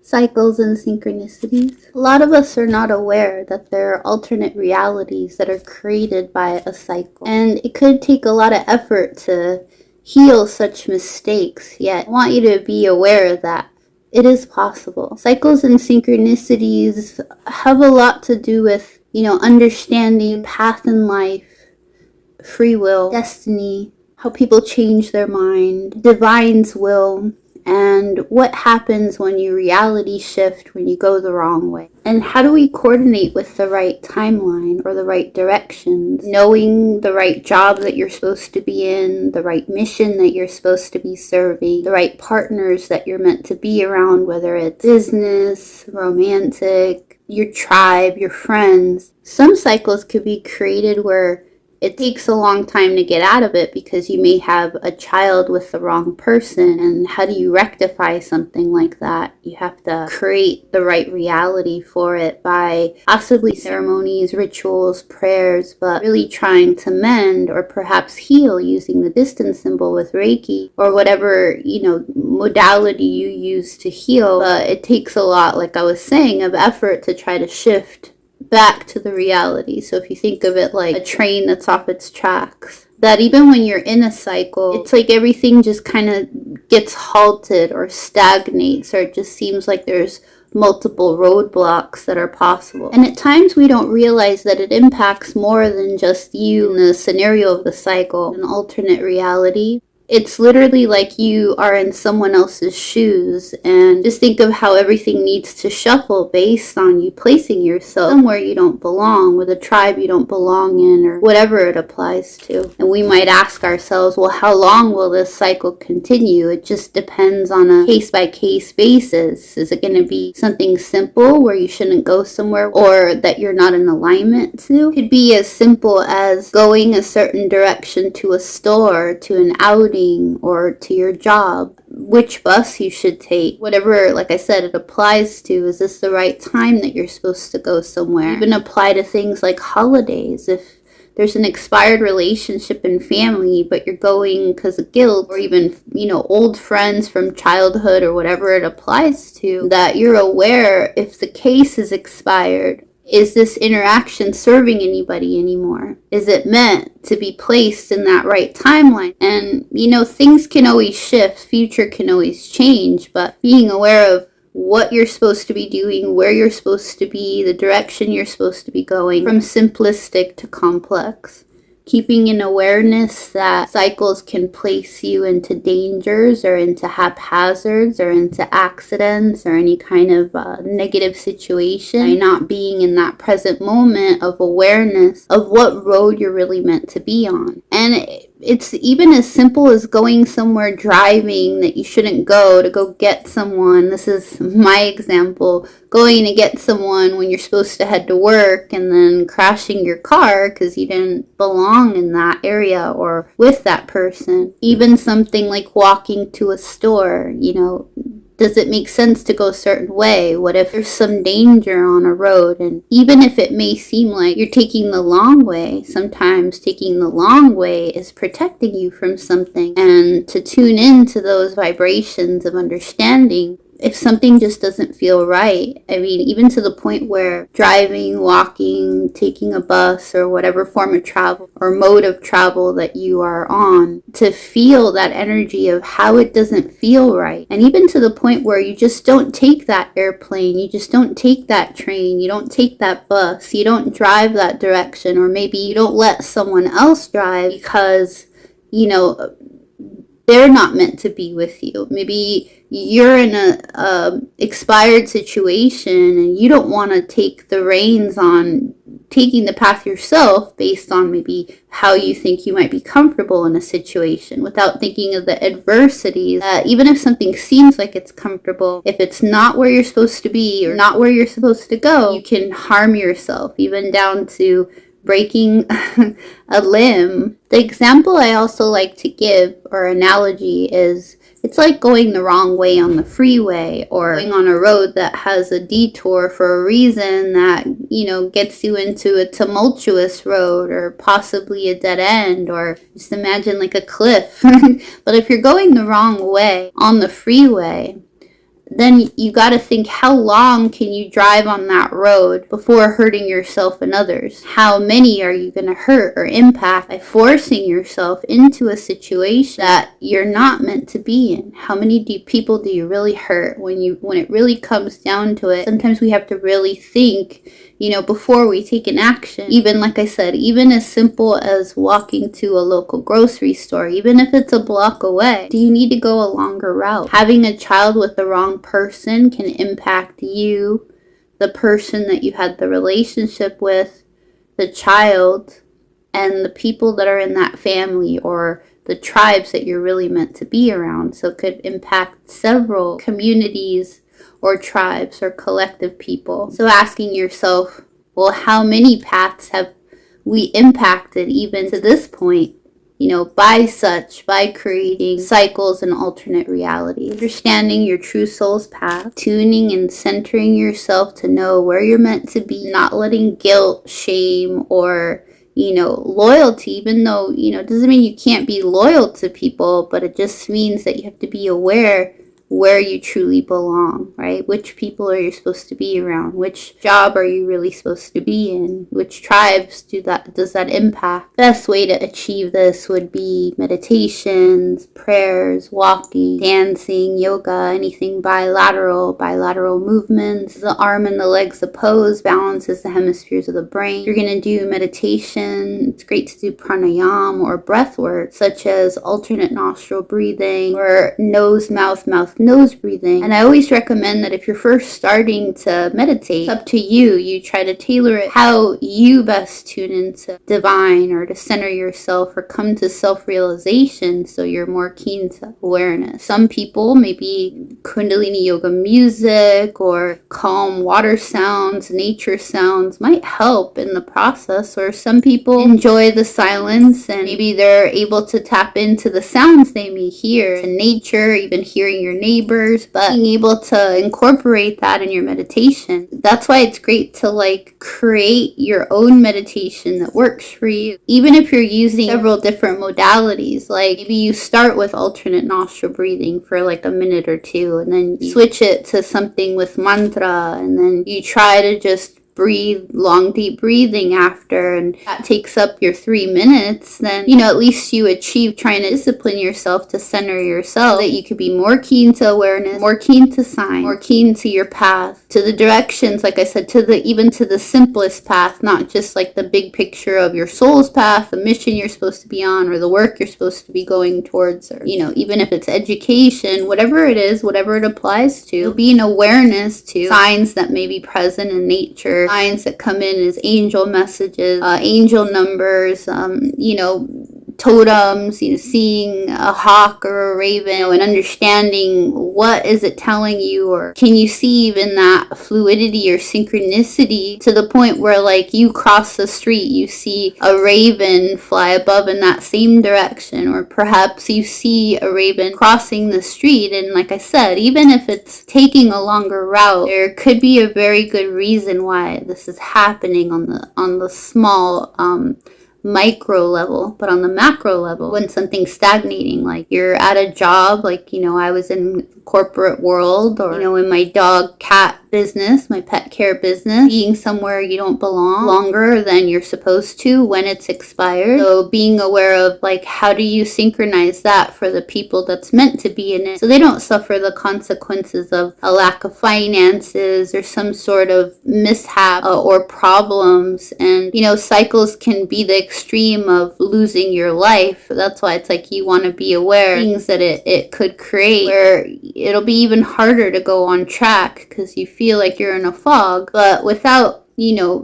Cycles and synchronicities. A lot of us are not aware that there are alternate realities that are created by a cycle. And it could take a lot of effort to heal such mistakes, yet I want you to be aware that it is possible. Cycles and synchronicities have a lot to do with, understanding path in life, free will, destiny, how people change their mind, divine's will, and what happens when you reality shift, when you go the wrong way. And how do we coordinate with the right timeline or the right directions? Knowing the right job that you're supposed to be in, the right mission that you're supposed to be serving, the right partners that you're meant to be around, whether it's business, romantic, your tribe, your friends. Some cycles could be created where it takes a long time to get out of it because you may have a child with the wrong person. And how do you rectify something like that? You have to create the right reality for it by possibly ceremonies, rituals, prayers, but really trying to mend or perhaps heal using the distance symbol with Reiki or whatever, modality you use to heal. But it takes a lot, like I was saying, of effort to try to shift back to the reality. So if you think of it like a train that's off its tracks, that even when you're in a cycle, it's like everything just kind of gets halted or stagnates, or it just seems like there's multiple roadblocks that are possible. And at times we don't realize that it impacts more than just you in the scenario of the cycle, an alternate reality. It's literally like you are in someone else's shoes, and just think of how everything needs to shuffle based on you placing yourself somewhere you don't belong, with a tribe you don't belong in, or whatever it applies to. And we might ask ourselves, well, how long will this cycle continue? It just depends on a case-by-case basis. Is it going to be something simple where you shouldn't go somewhere or that you're not in alignment to? It could be as simple as going a certain direction to a store, to an outing, or to your job, which bus you should take, whatever, like I said, it applies to. Is this the right time that you're supposed to go somewhere? Even apply to things like holidays. If there's an expired relationship in family, but you're going because of guilt, or even, old friends from childhood or whatever it applies to, that you're aware if the case is expired. Is this interaction serving anybody anymore? Is it meant to be placed in that right timeline? And, things can always shift, future can always change, but being aware of what you're supposed to be doing, where you're supposed to be, the direction you're supposed to be going, from simplistic to complex. Keeping an awareness that cycles can place you into dangers or into haphazards or into accidents or any kind of negative situation by not being in that present moment of awareness of what road you're really meant to be on. And it's even as simple as going somewhere, driving that you shouldn't go to go get someone. This is my example. Going to get someone when you're supposed to head to work and then crashing your car because you didn't belong in that area or with that person. Even something like walking to a store, does it make sense to go a certain way? What if there's some danger on a road? And even if it may seem like you're taking the long way, sometimes taking the long way is protecting you from something. And to tune into those vibrations of understanding, if something just doesn't feel right, even to the point where driving, walking, taking a bus, or whatever form of travel or mode of travel that you are on, to feel that energy of how it doesn't feel right. And even to the point where you just don't take that airplane, you just don't take that train, you don't take that bus, you don't drive that direction, or maybe you don't let someone else drive because, they're not meant to be with you. Maybe you're in a expired situation and you don't want to take the reins on taking the path yourself based on maybe how you think you might be comfortable in a situation, without thinking of the adversities. Even if something seems like it's comfortable, if it's not where you're supposed to be or not where you're supposed to go, you can harm yourself, even down to breaking a limb. The example I also like to give, or analogy, is it's like going the wrong way on the freeway, or going on a road that has a detour for a reason that, gets you into a tumultuous road or possibly a dead end, or just imagine like a cliff. But if you're going the wrong way on the freeway, then you got to think, how long can you drive on that road before hurting yourself and others? How many are you going to hurt or impact by forcing yourself into a situation that you're not meant to be in? How many people do you really hurt? When it really comes down to it, sometimes we have to really think, before we take an action. Even, like I said, even as simple as walking to a local grocery store, even if it's a block away, do you need to go a longer route? Having a child with the wrong person can impact you, the person that you had the relationship with, the child, and the people that are in that family, or the tribes that you're really meant to be around. So it could impact several communities or tribes or collective people. So asking yourself, well, how many paths have we impacted even to this point, by creating cycles and alternate realities. Understanding your true soul's path, tuning and centering yourself to know where you're meant to be, not letting guilt, shame, or loyalty, even though, it doesn't mean you can't be loyal to people, but it just means that you have to be aware where you truly belong, right? Which people are you supposed to be around? Which job are you really supposed to be in? Which tribes does that impact? Best way to achieve this would be meditations, prayers, walking, dancing, yoga, anything bilateral movements. The arm and the legs opposed balances the hemispheres of the brain. You're going to do meditation. It's great to do pranayama or breath work, such as alternate nostril breathing or nose, mouth, nose breathing. And I always recommend that if you're first starting to meditate, it's up to you. You try to tailor it how you best tune into divine, or to center yourself, or come to self-realization, so you're more keen to awareness. Some people, maybe Kundalini yoga music or calm water sounds, nature sounds might help in the process. Or some people enjoy the silence and maybe they're able to tap into the sounds they may hear, to nature, even hearing your neighbors, but being able to incorporate that in your meditation. That's why it's great to create your own meditation that works for you. Even if you're using several different modalities, maybe you start with alternate nostril breathing for a minute or two, and then you switch it to something with mantra, and then you try to just breathe long deep breathing after, and that takes up your 3 minutes, then at least you achieve trying to discipline yourself to center yourself, so that you could be more keen to awareness, more keen to sign, more keen to your path, to the directions, like I said, even to the simplest path, not just the big picture of your soul's path, the mission you're supposed to be on, or the work you're supposed to be going towards, or even if it's education, whatever it is, whatever it applies to, be an awareness to signs that may be present in nature, signs that come in as angel messages, angel numbers, totems, seeing a hawk or a raven, and understanding what is it telling you, or can you see even that fluidity or synchronicity to the point where you cross the street, you see a raven fly above in that same direction, or perhaps you see a raven crossing the street, and like I said, even if it's taking a longer route, there could be a very good reason why this is happening on the small micro level. But on the macro level, when something's stagnating, you're at a job, I was in corporate world, or in my dog cat business, my pet care business, being somewhere you don't belong longer than you're supposed to when it's expired. So being aware of how do you synchronize that for the people that's meant to be in it, so they don't suffer the consequences of a lack of finances or some sort of mishap or problems. And cycles can be the extreme of losing your life. That's why it's you want to be aware of things that it could create, where it'll be even harder to go on track because you feel like you're in a fog. But without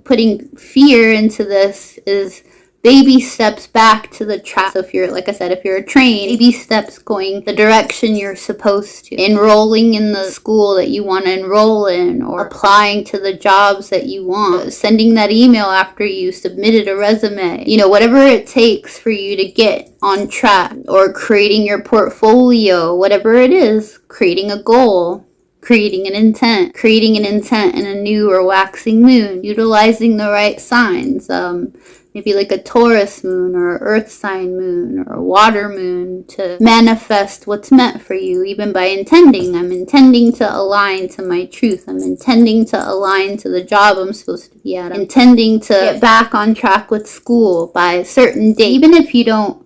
putting fear into this, is baby steps back to the track. So if you're, like I said, if you're a train, baby steps going the direction you're supposed to. Enrolling in the school that you want to enroll in, or applying to the jobs that you want. Sending that email after you submitted a resume. Whatever it takes for you to get on track, or creating your portfolio, whatever it is, creating a goal. Creating an intent in a new or waxing moon, utilizing the right signs, maybe like a Taurus moon or earth sign moon or a water moon, to manifest what's meant for you, even by intending. I'm intending to align to my truth. I'm intending to align to the job I'm supposed to be at. I'm intending to get back on track with school by a certain date. Even if you don't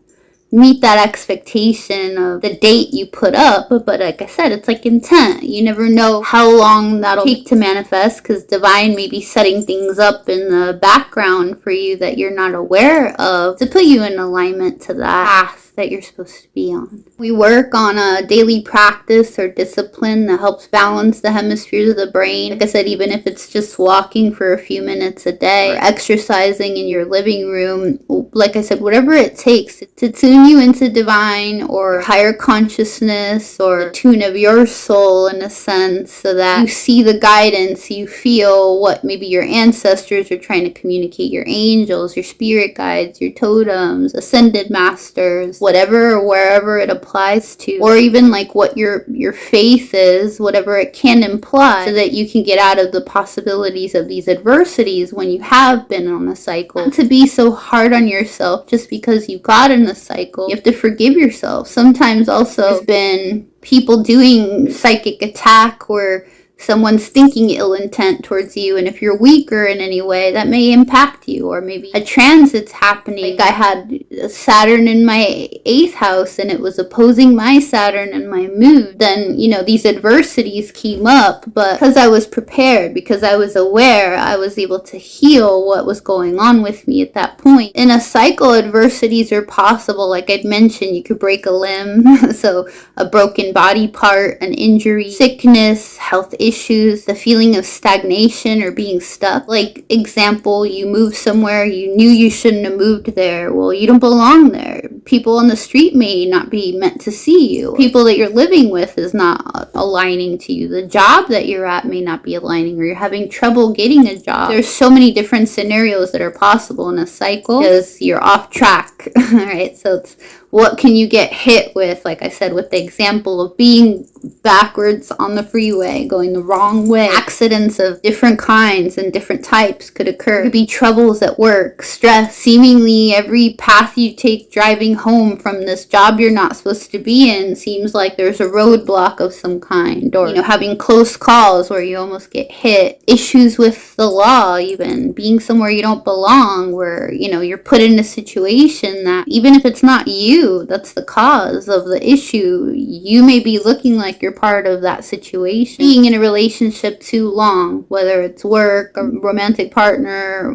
meet that expectation of the date you put up, but like I said, it's like intent. You never know how long that'll take to manifest, because divine may be setting things up in the background for you that you're not aware of, to put you in alignment to that path that you're supposed to be on. We work on a daily practice or discipline that helps balance the hemispheres of the brain. Like I said, even if it's just walking for a few minutes a day or exercising in your living room, like I said, whatever it takes to tune you into divine or higher consciousness or the tune of your soul, in a sense, so that you see the guidance, you feel what maybe your ancestors are trying to communicate, your angels, your spirit guides, your totems, ascended masters, whatever or wherever it applies to, or even like what your faith is, whatever it can imply, so that you can get out of the possibilities of these adversities when you have been on a cycle. Not to be so hard on yourself just because you got in a cycle. You have to forgive yourself. Sometimes also there's been people doing psychic attack where someone's thinking ill intent towards you, and if you're weaker in any way, that may impact you. Or maybe a transit's happening. Like I had Saturn in my 8th house and it was opposing my Saturn and my moon. Then, these adversities came up, but because I was prepared, because I was aware, I was able to heal what was going on with me at that point. In a cycle, adversities are possible. Like I'd mentioned, you could break a limb, so a broken body part, an injury, sickness, health issues, the feeling of stagnation or being stuck. Like example, you moved somewhere, you knew you shouldn't have moved there. Well, you don't belong there. People on the street may not be meant to see you. People that you're living with is not aligning to you. The job that you're at may not be aligning, or you're having trouble getting a job. There's so many different scenarios that are possible in a cycle because you're off track. All right, so it's what can you get hit with, like I said, with the example of being backwards on the freeway, going the wrong way. Accidents of different kinds and different types could occur. There could be troubles at work, stress, seemingly every path you take driving home from this job you're not supposed to be in seems like there's a roadblock of some kind, or having close calls where you almost get hit. Issues with the law, even being somewhere you don't belong, where you're put in a situation that even if it's not you that's the cause of the issue, you may be looking like you're part of that situation. Being in a relationship too long, whether it's work, a romantic partner,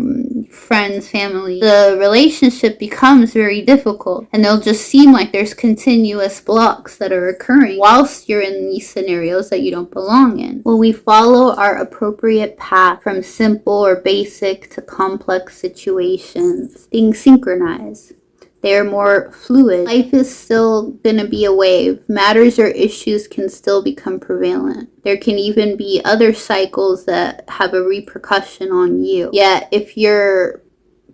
friends, family, the relationship becomes very difficult, and they'll just seem like there's continuous blocks that are occurring whilst you're in these scenarios that you don't belong in. When we follow our appropriate path from simple or basic to complex situations, things synchronize. They are more fluid. Life is still going to be a wave. Matters or issues can still become prevalent. There can even be other cycles that have a repercussion on you. Yet, if you're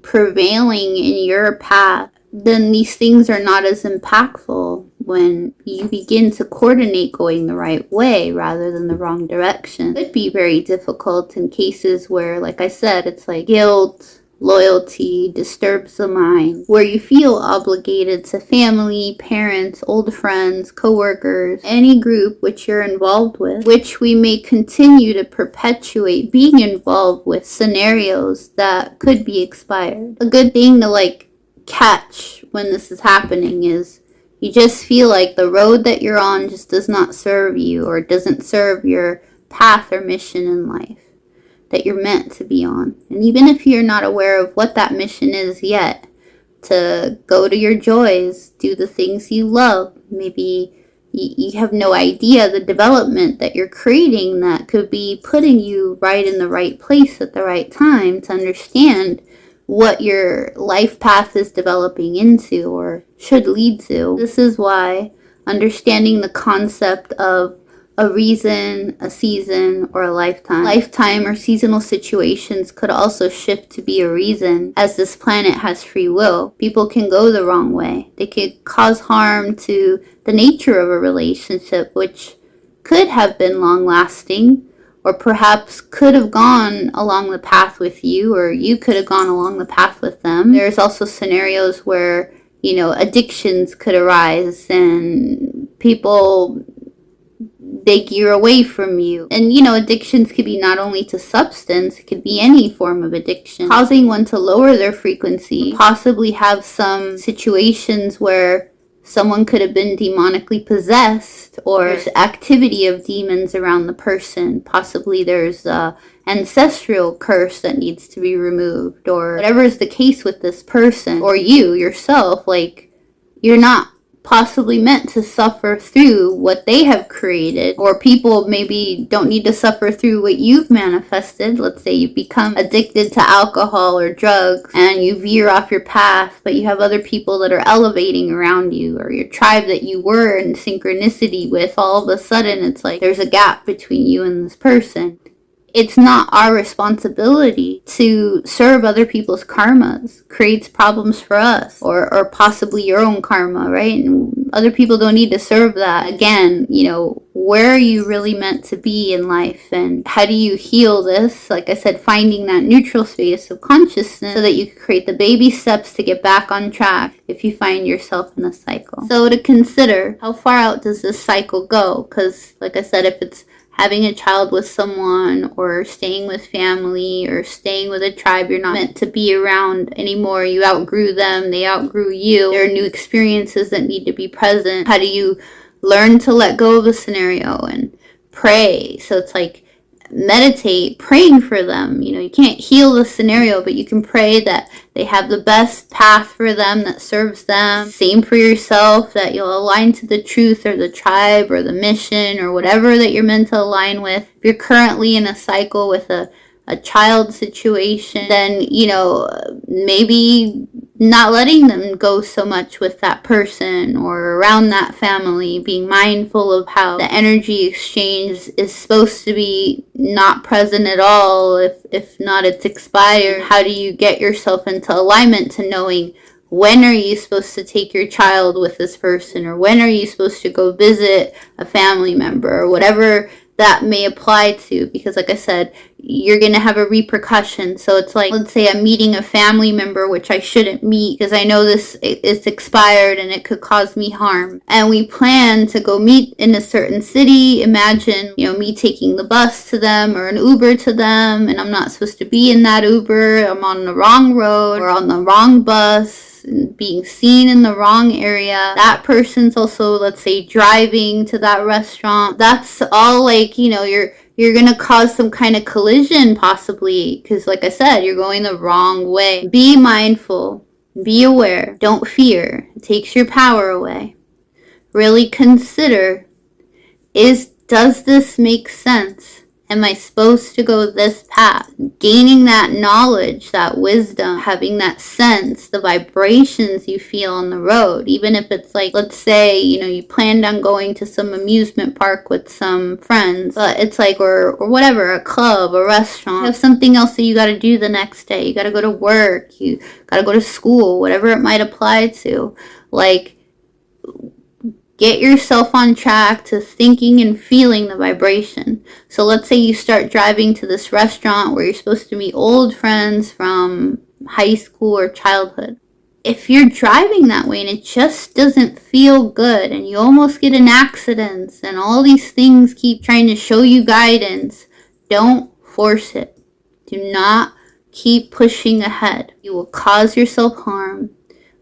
prevailing in your path, then these things are not as impactful when you begin to coordinate going the right way rather than the wrong direction. It could be very difficult in cases where, like I said, it's like guilt, loyalty disturbs the mind, where you feel obligated to family, parents, old friends, co-workers, any group which you're involved with, which we may continue to perpetuate being involved with scenarios that could be expired. A good thing to catch when this is happening is you just feel like the road that you're on just does not serve you, or doesn't serve your path or mission in life that you're meant to be on. And even if you're not aware of what that mission is yet, to go to your joys, do the things you love. Maybe you have no idea the development that you're creating that could be putting you right in the right place at the right time to understand what your life path is developing into or should lead to. This is why understanding the concept of a reason, a season, or a lifetime. Lifetime or seasonal situations could also shift to be a reason, as this planet has free will. People can go the wrong way. They could cause harm to the nature of a relationship, which could have been long-lasting, or perhaps could have gone along the path with you, or you could have gone along the path with them. There's also scenarios where, addictions could arise and people, they gear away from you. And, addictions could be not only to substance, it could be any form of addiction, causing one to lower their frequency, possibly have some situations where someone could have been demonically possessed, or there's activity of demons around the person. Possibly there's a ancestral curse that needs to be removed, or whatever is the case with this person, or you yourself. Like, you're not possibly meant to suffer through what they have created, or people maybe don't need to suffer through what you've manifested. Let's say you become addicted to alcohol or drugs and you veer off your path, but you have other people that are elevating around you, or your tribe that you were in synchronicity with. All of a sudden it's like there's a gap between you and this person. It's not our responsibility to serve other people's karmas. Creates problems for us, or possibly your own karma, right? And other people don't need to serve that. Again, where are you really meant to be in life, and how do you heal this? Like I said, finding that neutral space of consciousness so that you can create the baby steps to get back on track if you find yourself in a cycle. So to consider, how far out does this cycle go? Because like I said, if it's having a child with someone, or staying with family, or staying with a tribe you're not meant to be around anymore. You outgrew them, they outgrew you. There are new experiences that need to be present. How do you learn to let go of a scenario and pray? So it's like meditate, praying for them. You can't heal the scenario, but you can pray that they have the best path for them that serves them. Same for yourself, that you'll align to the truth, or the tribe, or the mission, or whatever that you're meant to align with. If you're currently in a cycle with a child situation, then, maybe not letting them go so much with that person or around that family, being mindful of how the energy exchange is supposed to be not present at all. If not, it's expired. How do you get yourself into alignment to knowing when are you supposed to take your child with this person, or when are you supposed to go visit a family member, or whatever that may apply to? Because like I said, you're going to have a repercussion. So it's like, let's say I'm meeting a family member, which I shouldn't meet because I know this is expired and it could cause me harm. And we plan to go meet in a certain city. Imagine, me taking the bus to them or an Uber to them, and I'm not supposed to be in that Uber. I'm on the wrong road or on the wrong bus, being seen in the wrong area. That person's also, let's say, driving to that restaurant. That's all like, you're going to cause some kind of collision possibly, because like I said, you're going the wrong way. Be mindful. Be aware. Don't fear. It takes your power away. Really consider, does this make sense? Am I supposed to go this path? Gaining that knowledge, that wisdom, having that sense, the vibrations you feel on the road. Even if it's like, let's say, you planned on going to some amusement park with some friends, but it's like, or whatever, a club, a restaurant. You have something else that you got to do the next day. You got to go to work. You got to go to school, whatever it might apply to. Like, get yourself on track to thinking and feeling the vibration. So let's say you start driving to this restaurant where you're supposed to meet old friends from high school or childhood. If you're driving that way and it just doesn't feel good, and you almost get in accidents and all these things keep trying to show you guidance, don't force it. Do not keep pushing ahead. You will cause yourself harm.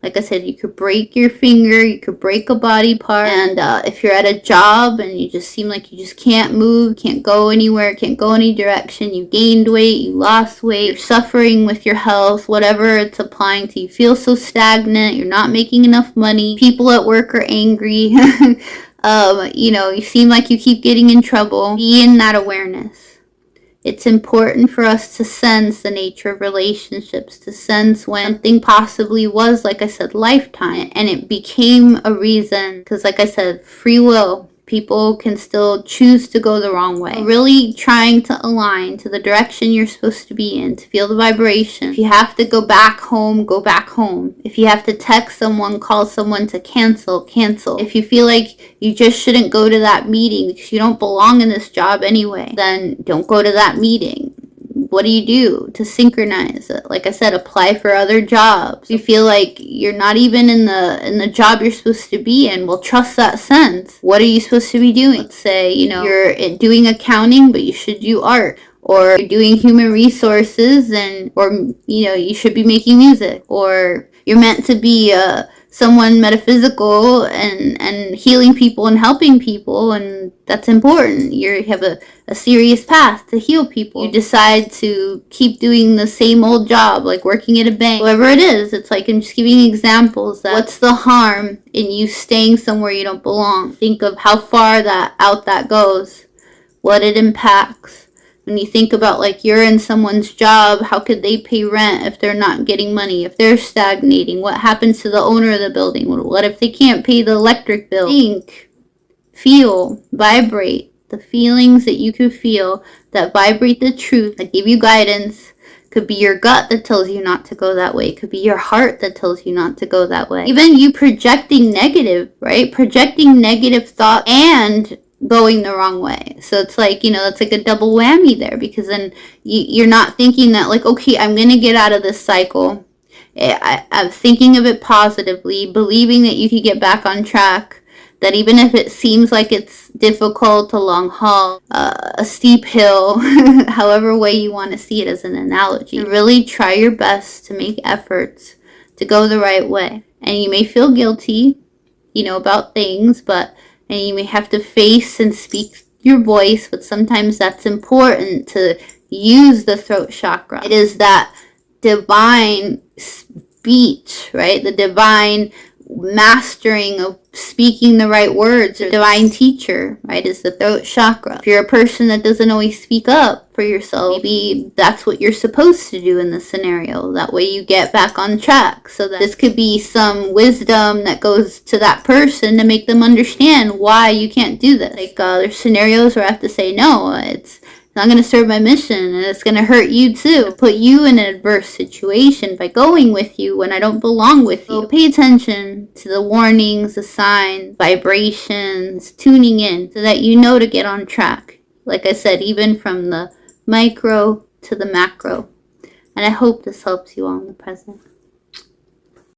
Like I said, you could break your finger, you could break a body part, and if you're at a job and you just seem like you just can't move, can't go anywhere, can't go any direction, you gained weight, you lost weight, you're suffering with your health, whatever it's applying to, you feel so stagnant, you're not making enough money, people at work are angry, you seem like you keep getting in trouble. Be in that awareness. It's important for us to sense the nature of relationships, to sense when something possibly was, like I said, lifetime, and it became a reason, because like I said, free will. People can still choose to go the wrong way. Really trying to align to the direction you're supposed to be in, to feel the vibration. If you have to go back home, go back home. If you have to text someone, call someone to cancel, cancel. If you feel like you just shouldn't go to that meeting because you don't belong in this job anyway, then don't go to that meeting. What do you do to synchronize it? Like I said, apply for other jobs. You feel like you're not even in the job you're supposed to be in. Well, trust that sense. What are you supposed to be doing? Let's say, you're doing accounting, but you should do art. Or you're doing human resources or you should be making music. Or you're meant to be someone metaphysical and healing people and helping people, and that's important. You have a serious path to heal people. You decide to keep doing the same old job, like working at a bank, whatever it is. It's like, I'm just giving examples. What's the harm in you staying somewhere you don't belong? Think of how far that goes, what it impacts. When you think about, like, you're in someone's job, how could they pay rent if they're not getting money? If they're stagnating, what happens to the owner of the building? What if they can't pay the electric bill? Think, feel, vibrate. The feelings that you can feel that vibrate the truth, that give you guidance. Could be your gut that tells you not to go that way. Could be your heart that tells you not to go that way. Even you projecting negative, right? Projecting negative thought and going the wrong way. So it's like, that's like a double whammy there, because then you're not thinking that, like, okay, I'm going to get out of this cycle. I'm thinking of it positively, believing that you can get back on track, that even if it seems like it's difficult, a long haul, a steep hill, however way you want to see it as an analogy, really try your best to make efforts to go the right way. And you may feel guilty, about things, and you may have to face and speak your voice, but sometimes that's important to use the throat chakra. It is that divine speech, right? The divine mastering of speaking the right words. The divine teacher, right, is the throat chakra. If you're a person that doesn't always speak up for yourself, maybe that's what you're supposed to do in this scenario. That way you get back on track. So that this could be some wisdom that goes to that person to make them understand why you can't do this. Like, there's scenarios where I have to say, no, it's not going to serve my mission, and it's going to hurt you too. Put you in an adverse situation by going with you when I don't belong with you. So pay attention to the warnings, the signs, vibrations, tuning in so that you know to get on track. Like I said, even from the micro to the macro. And I hope this helps you all in the present.